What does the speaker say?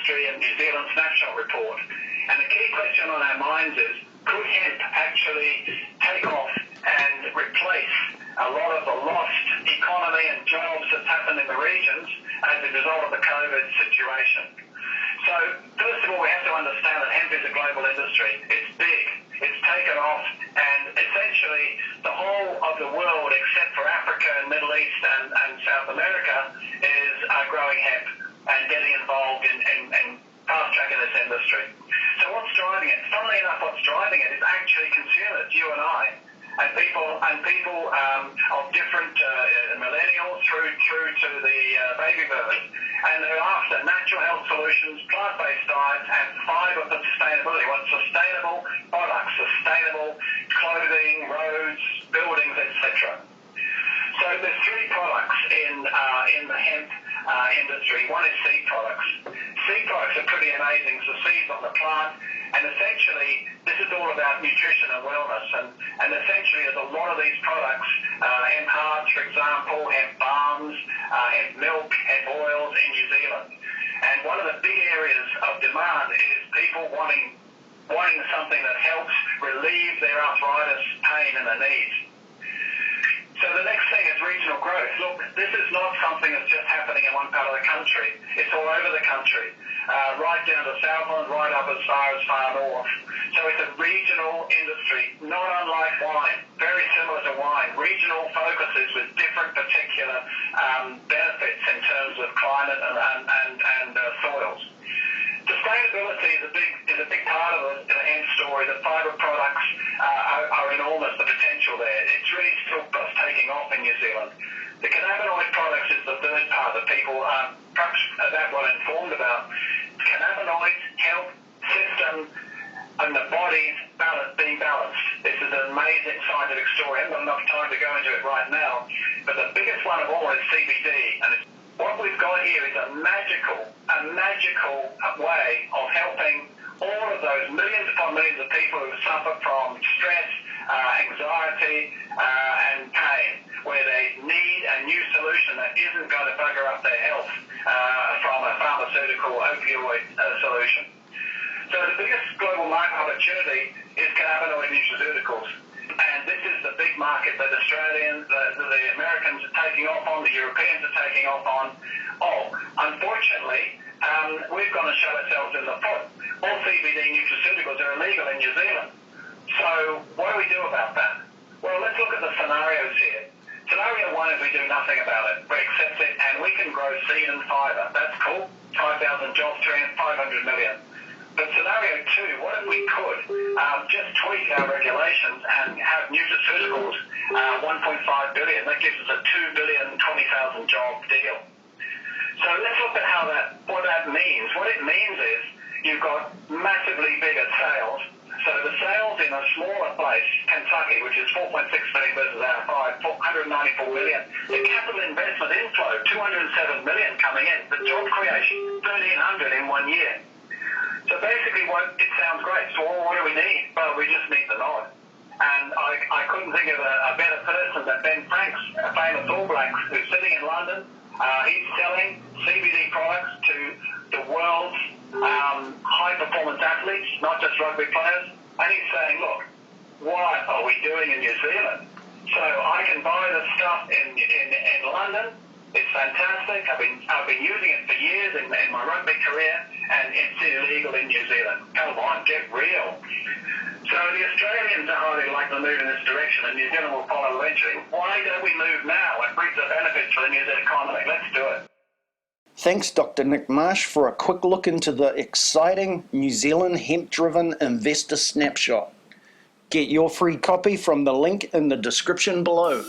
Industry and New Zealand SNAPSHOT report. And the key question on our minds is, could hemp actually take off and replace a lot of the lost economy and jobs that's happened in the regions as a result of the COVID situation? So, first of all, we have to understand that hemp is a global industry. It's big. It's taken off, and essentially the whole of the world, except for Africa and Middle East and South America, is growing hemp and getting involved in fast-tracking this industry. So what's driving it? Funnily enough, what's driving it is actually consumers, you and I, and people of different millennials through to the baby boomers, and they're after natural health solutions, plant-based diets, and fibre for sustainability. Want sustainable products, sustainable clothing, roads, buildings, etc. So there's three products in the hemp industry. One is seed products. Seed products are pretty amazing. So seeds on the plant, and essentially this is all about nutrition and wellness. And essentially there's a lot of these products, hemp hearts, for example, hemp balms, hemp milk, hemp oils in New Zealand. And one of the big areas of demand is people wanting something that helps relieve their arthritis, pain, and their knees. So the next thing is regional growth. Look, this is not something that's just happening in one part of the country. It's all over the country, right down to Southland, right up as far north. So it's a regional industry, not unlike wine, very similar to wine. Regional focuses with different particular benefits in terms of climate and soils. Sustainability is a big part of the hemp story. The fibre products are enormous, the potential there. It's really still taking off in New Zealand. The cannabinoid products is the third part that people aren't perhaps that well informed about. Cannabinoids help system and the body's being balanced. This is an amazing scientific story. I haven't got enough time to go into it right now, but the biggest one of all is CBD, and what we've got here is a magical way of helping all of those millions upon millions of people who suffer from stress, anxiety, and pain, where they need a new solution that isn't going to bugger up their health from a pharmaceutical opioid solution. So the biggest global market opportunity is cannabinoid nutraceuticals. And this is the big market that Australians, the Americans are taking off on, the Europeans are taking off on. Unfortunately, we've got to shut ourselves in the foot. All CBD nutraceuticals are illegal in New Zealand. So what do we do about that? Well, let's look at the scenarios here. Scenario one is we do nothing about it. We accept it, and we can grow seed and fibre. That's cool. 5,000 jobs, 500 million. But scenario two, what if we could just tweak our regulations and have nutraceuticals 1.5 billion? That gives us a 2 billion, 20,000 job deal. So let's look at what that means. What it means is you've got massively bigger sales. So the sales in a smaller place, Kentucky, which is 4.6 million versus our 194 million. The capital investment inflow, 207 million coming in. The job creation, 1,300 in 1 year. So basically, it sounds great. So what do we need? Well, we just need the nod. And I couldn't think of a better person than Ben Franks, a famous All Blacks, who's sitting in London. He's selling CBD products to the world's high-performance athletes, not just rugby players. And he's saying, look, what are we doing in New Zealand? So I can buy the stuff in London. It's fantastic. I've been using it for years in my rugby career, and it's illegal in New Zealand. Come on, get real. So the Australians are highly likely to move in this direction, and New Zealand will follow eventually. Why don't we move now and reap the benefits for the New Zealand economy? Let's do it. Thanks, Dr. Nick Marsh, for a quick look into the exciting New Zealand hemp-driven investor snapshot. Get your free copy from the link in the description below.